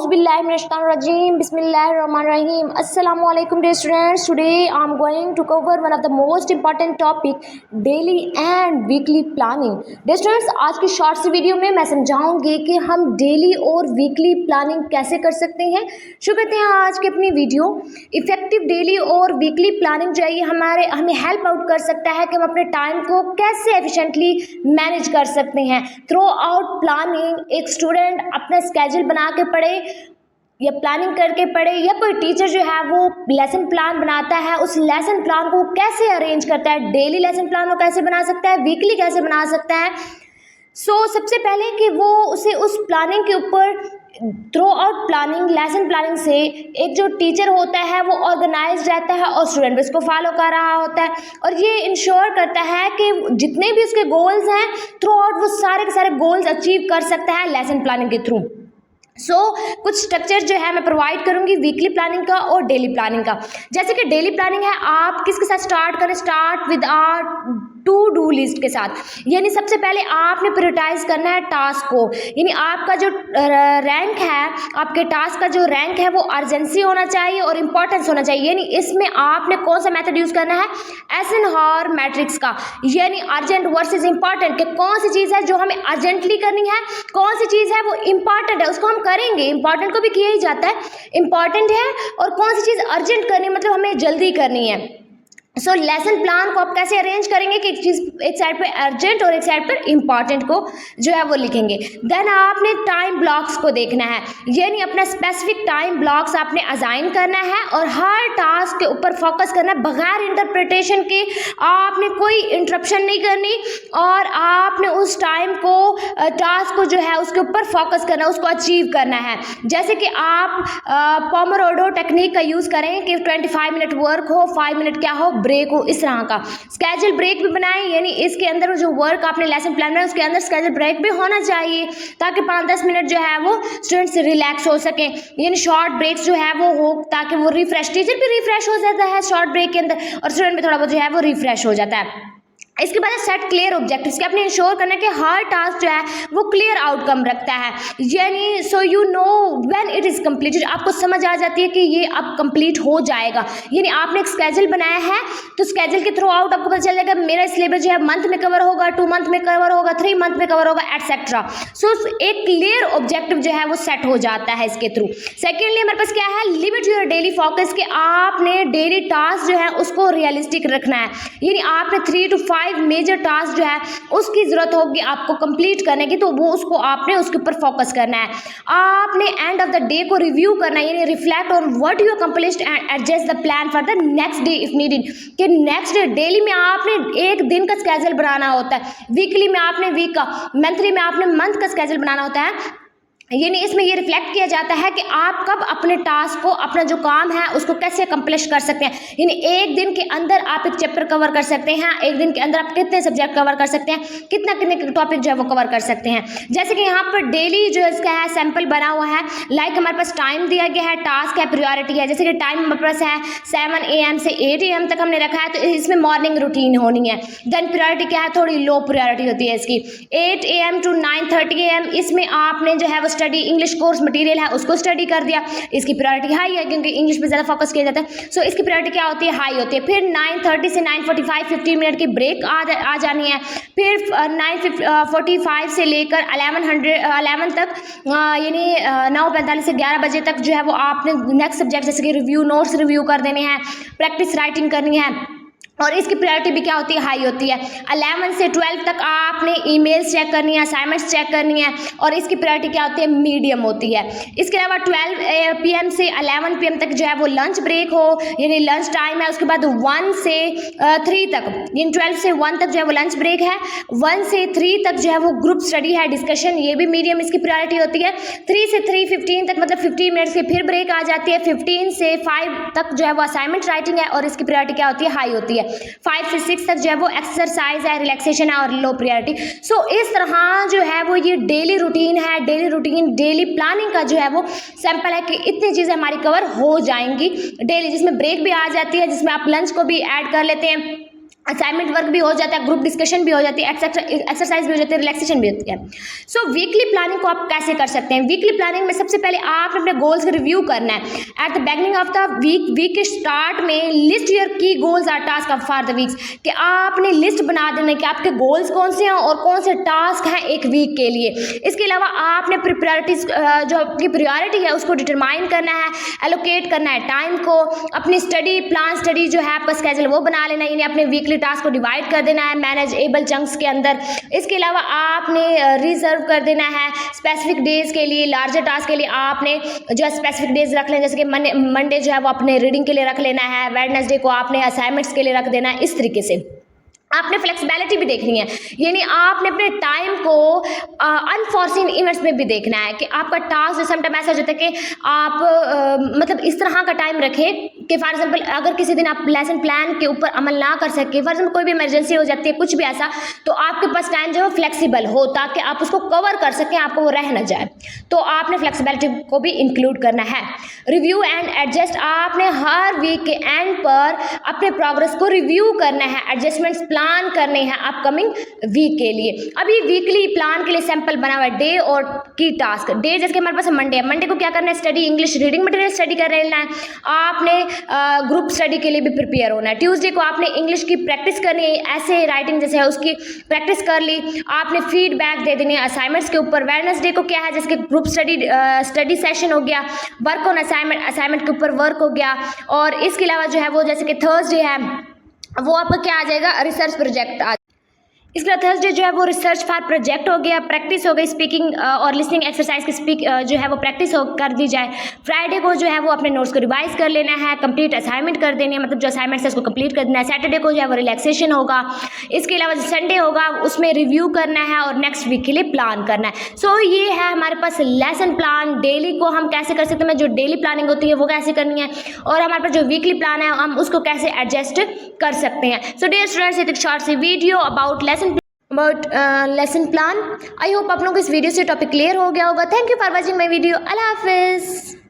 Auzubillahiminashaitanirrajim. Bismillahirrahmanirrahim. Assalamu alaikum dear students. Today I am going to cover one of the most important topic, daily and weekly planning. Dear students, आज की short सी video में मैं समझाऊंगी कि हम daily और weekly planning कैसे कर सकते हैं। शुरू करते हैं आज की अपनी वीडियो। इफेक्टिव डेली और वीकली प्लानिंग जो है हमें हेल्प आउट कर सकता है कि हम अपने टाइम को कैसे एफिशिएंटली मैनेज कर सकते हैं। थ्रू आउट प्लानिंग एक स्टूडेंट अपना स्केड्यूल बना के पढ़े या प्लानिंग करके पढ़े, या कोई टीचर जो है वो लेसन प्लान बनाता है, उस लेसन प्लान को कैसे अरेंज करता है, डेली लेसन प्लान को कैसे बना सकता है, वीकली कैसे बना सकता है। सबसे पहले कि वो उसे उस प्लानिंग के ऊपर through out planning lesson planning से एक जो टीचर होता है वो ऑर्गेनाइज रहता है और स्टूडेंट भी इसको फॉलो कर रहा होता है, और ये इंश्योर करता है कि जितने भी उसके गोल्स हैं थ्रू आउट वो सारे के सारे गोल्स अचीव कर सकता है लेसन प्लानिंग के थ्रू। कुछ स्ट्रक्चर जो है मैं प्रोवाइड करूंगी वीकली प्लानिंग का और डेली प्लानिंग का। जैसे कि डेली प्लानिंग है, आप किसके साथ स्टार्ट करें, start with our to do list के साथ। यानी सबसे पहले आपने प्रायोरिटाइज करना है टास्क को, यानी आपका जो रैंक है, आपके टास्क का जो रैंक है वो अर्जेंसी होना चाहिए और इम्पोर्टेंस होना चाहिए। यानी इसमें आपने कौन सा मेथड यूज़ करना है, एइसेनहावर मैट्रिक्स का, यानी अर्जेंट वर्सेस इंपॉर्टेंट, कि कौन सी चीज़ है जो हमें अर्जेंटली करनी है, कौन सी चीज़ है वो इंपॉर्टेंट है उसको हम करेंगे। इंपॉर्टेंट को भी किया ही जाता है, इंपॉर्टेंट है, और कौन सी चीज़ अर्जेंट करनी मतलब हमें जल्दी करनी है। लेसन प्लान को आप कैसे अरेंज करेंगे कि एक चीज़ एक साइड पे अर्जेंट और एक साइड पर इंपॉर्टेंट को जो है वो लिखेंगे। देन आपने टाइम ब्लॉक्स को देखना है, यानी अपना स्पेसिफिक टाइम ब्लॉक्स आपने असाइन करना है और हर टास्क के ऊपर फोकस करना है बगैर इंटरप्रिटेशन के। आपने कोई इंटरप्शन नहीं करनी और आपने उस टाइम को टास्क को जो है उसके ऊपर फोकस करना है, उसको अचीव करना है। जैसे कि आप पोमोडोरो टेक्निक का यूज़ करें कि 25 मिनट वर्क हो, 5 मिनट क्या हो, ब्रेक हो, इस तरह का स्केड्यूल ब्रेक भी बनाएं। यानी इसके अंदर जो वर्क आपने लेसन प्लान में उसके अंदर स्केड्यूल ब्रेक भी होना चाहिए ताकि 5-10 मिनट जो है वो स्टूडेंट्स रिलैक्स हो सकें। यानी शॉर्ट ब्रेक्स जो है वो हो ताकि वो रिफ्रेश, टीचर भी रिफ्रेश हो जाता है शॉर्ट ब्रेक के अंदर और स्टूडेंट भी थोड़ा बहुत जो है वो रिफ्रेश हो जाता है। इसके बाद सेट क्लियर ऑब्जेक्टिव्स, कि आपने इंश्योर करना है कि हर टास्क जो है वो क्लियर आउटकम रखता है। यानी so you know when it is completed, आपको समझ आ जाती है कि ये अब कंप्लीट हो जाएगा। यानी आपने एक स्केड्यूल बनाया है तो स्केड्यूल के थ्रू आउट आपको पता चल जाएगा मेरा सिलेबस जो है मंथ में कवर होगा, 2 मंथ में कवर होगा, 3 मंथ में कवर होगा, एटसेट्रा। एक क्लियर ऑब्जेक्टिव जो है वो सेट हो जाता है इसके थ्रू। सेकेंडली हमारे पास क्या है, लिमिट योर डेली फोकस, कि आपने डेली टास्क जो है उसको रियलिस्टिक रखना है। यानी आपने 3 to 5 मेजर टास्क जो है उसकी जरूरत होगी आपको कंप्लीट करने की, तो वो उसको आपने उसके ऊपर फोकस करना है। आपने एंड ऑफ द डे को रिव्यू करना है, यानी reflect on what you accomplished and adjust the plan for the next day if needed. कि नेक्स्ट डे डेली में आपने एक दिन का स्केड्यूल बनाना होता है, वीकली में आपने वीक का, मंथली में आपने मंथ का स्केड्यूल बनाना होता है। यानी इसमें ये रिफ्लेक्ट किया जाता है कि आप कब अपने टास्क को, अपना जो काम है उसको कैसे अकम्प्लिश कर सकते हैं। यानी एक दिन के अंदर आप एक चैप्टर कवर कर सकते हैं, एक दिन के अंदर आप कितने सब्जेक्ट कवर कर सकते हैं, कितने टॉपिक जो है वो कवर कर सकते हैं। जैसे कि यहाँ पर डेली जो इसका है सैम्पल बना हुआ है, लाइक हमारे पास टाइम दिया गया है, टास्क है, प्रायोरिटी है। जैसे कि टाइम हमारे पास है 7 AM से 8 AM तक हमने रखा है, तो इसमें मॉर्निंग रूटीन होनी है। देन प्रायोरिटी क्या है, थोड़ी लो प्रायोरिटी होती है इसकी, 8 AM to 9:30 AM, इसमें आपने जो है स्टडी इंग्लिश कोर्स मटेरियल है उसको स्टडी कर दिया, इसकी प्रायोरिटी हाई है क्योंकि इंग्लिश पे ज़्यादा फोकस किया जाता है। इसकी प्रायोरिटी क्या होती है, हाई होती है। फिर 9:30 से 9:45 15 मिनट की ब्रेक आ जानी है। फिर 9:45 से लेकर 11 तक, यानी 9:45 से 11 बजे तक जो है वो आपने नेक्स्ट सब्जेक्ट जैसे कि रिव्यू, नोट्स रिव्यू कर देने हैं, प्रैक्टिस राइटिंग करनी है, और इसकी प्रायोरिटी भी क्या होती है, हाई होती है। 11 से 12 तक आपने ईमेल्स चेक करनी है, असाइनमेंट्स चेक करनी है, और इसकी प्रायोरिटी क्या होती है, मीडियम होती है। इसके अलावा 12 PM से 11 PM तक जो है वो लंच ब्रेक हो, यानी लंच टाइम है। उसके बाद 1 से 3 तक, यानी 12 से 1 तक जो है वो लंच ब्रेक है। 1 से 3 तक जो है वो ग्रुप स्टडी है, डिस्कशन, ये भी मीडियम इसकी प्रायोरिटी होती है। 3 से 3:15 तक मतलब 15 मिनट्स की फिर ब्रेक आ जाती है। 15 से 5 तक जो है वो असाइनमेंट राइटिंग है और इसकी प्रायोरिटी क्या होती है, हाई होती है। 5 से 6 तक जो है वो एक्सरसाइज है, रिलैक्सेशन है और लो प्रायोरिटी। इस तरह जो है वो ये डेली रूटीन है, डेली रूटीन डेली प्लानिंग का जो है वो सैंपल है कि इतनी चीज़ें हमारी कवर हो जाएंगी डेली, जिसमें ब्रेक भी आ जाती है, जिसमें आप लंच को भी ऐड कर लेते हैं। असाइनमेंट वर्क भी हो जाता है, ग्रुप डिस्कशन भी हो जाती है, एक्सरसाइज भी हो जाती है, रिलैक्सेशन भी होती है। सो वीकली प्लानिंग को आप कैसे कर सकते हैं? वीकली प्लानिंग में सबसे पहले आपने अपने गोल्स को रिव्यू करना है। At the beginning of the week के स्टार्ट में लिस्ट योर की goals or task of for the weeks, कि आपने लिस्ट बना देना है कि आपके गोल्स कौन से हैं और कौन से टास्क हैं एक वीक के लिए। इसके अलावा आपने प्रायोरिटीज जो आपकी प्रायोरिटी है उसको डिटरमाइन करना है, एलोकेट करना है टाइम को, अपनी स्टडी प्लान स्टडी जो है आपका स्केड्यूल वो बना लेना है, यानी अपने वीकली टास्क को डिवाइड कर देना है मैनेजेबल चंक्स के अंदर। इसके अलावा आपने रिजर्व कर देना है स्पेसिफिक डेज के लिए, लार्जर टास्क के लिए आपने जो स्पेसिफिक डेज रख लें, जैसे कि मंडे जो है वो अपने रीडिंग के लिए रख लेना है, वेडनेसडे को आपने असाइनमेंट्स के लिए रख देना है। इस तरीके से आपने फ्लेक्सिबिलिटी भी देखनी है, यानी आपने अपने टाइम को अनफॉर्सिन इवेंट्स में भी देखना है कि आपका टास्क समटाइम ऐसा हो जाता है कि आप मतलब इस तरह का टाइम रखें कि फॉर एग्जांपल अगर किसी दिन आप लेसन प्लान के ऊपर अमल ना कर सके, फॉर एग्जांपल कोई भी इमरजेंसी हो जाती है, कुछ भी ऐसा, तो आपके पास टाइम जो है फ्लेक्सिबल हो ताकि आप उसको कवर कर सकें, आपको वो रह ना जाए। तो आपने फ्लेक्सिबिलिटी को भी इंक्लूड करना है। रिव्यू एंड एडजस्ट, आपने हर वीक के एंड पर अपने प्रोग्रेस को रिव्यू करना है, एडजस्टमेंट्स प्लान करने हैं अपकमिंग वीक के लिए। अभी वीकली प्लान के लिए सैंपल बना हुआ है डे और की टास्क। डे जैसे कि हमारे पास मंडे है, मंडे को क्या करना है, study English reading material study कर लेना है, आपने ग्रुप स्टडी के लिए भी प्रिपेयर होना है। ट्यूसडे को आपने इंग्लिश की प्रैक्टिस करनी है, ऐसे राइटिंग जैसे है उसकी प्रैक्टिस कर ली, आपने फीडबैक दे देनी है असाइनमेंट्स के ऊपर। वेडनेसडे को क्या है, जैसे कि ग्रुप स्टडी सेशन हो गया, वर्क ऑन असाइनमेंट के ऊपर वर्क हो गया। और इसके अलावा जो है वो जैसे कि थर्सडे है वो आपका क्या आ जाएगा, रिसर्च प्रोजेक्ट आ। इसके बाद थर्सडे जो है वो रिसर्च फॉर प्रोजेक्ट हो गया, प्रैक्टिस हो गई, स्पीकिंग और लिसनिंग एक्सरसाइज की जो है वो प्रैक्टिस हो कर दी जाए। फ्राइडे को जो है वो अपने नोट्स को रिवाइज कर लेना है, कंप्लीट असाइनमेंट कर देनी है, मतलब जो असाइनमेंट्स है उसको कंप्लीट कर देना है। सैटरडे को जो है वो रिलैक्सेशन होगा। इसके अलावा जो संडे होगा उसमें रिव्यू करना है और नेक्स्ट वीक के लिए प्लान करना है। सो ये है हमारे पास लेसन प्लान। डेली को हम कैसे कर सकते हैं, जो डेली प्लानिंग होती है वो कैसे करनी है, और हमारे पास जो वीकली प्लान है हम उसको कैसे एडजस्ट कर सकते हैं। सो डियर स्टूडेंट्स, एक शॉर्ट सी video about lesson plan. I hope आप लोगों को इस वीडियो से टॉपिक क्लियर हो गया होगा। Thank you for watching my video. अल्लाह हाफिज़।